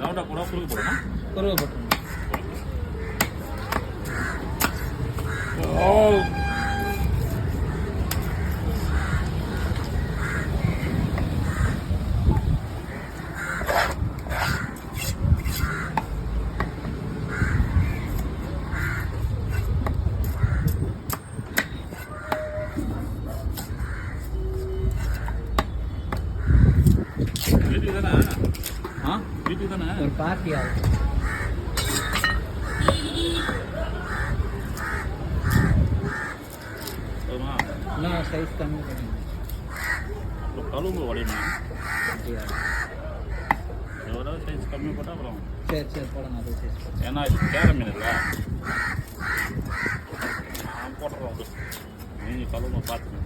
ரவுண்டாக கூட குறுக்கு போடணும். குறுக்கு போட்டுருங்க. வீட்டுக்கு தானே? வீட்டுக்கு தானே? ஒரு பார்ட்டி ஆகும். இன்னும் சைஸ் கம்மி பண்ணுங்க. கழுவு உடையுமா? எவ்வளோ சைஸ் கம்மி போட்டால் அப்புறம் சரி சரி போடுங்க. அது சைஸ் போடுங்க. ஏன்னா இது கேர மீன் இல்லை, நான் போட்டுறோம். நீங்கள் கழுவு பார்த்துக்கணும்.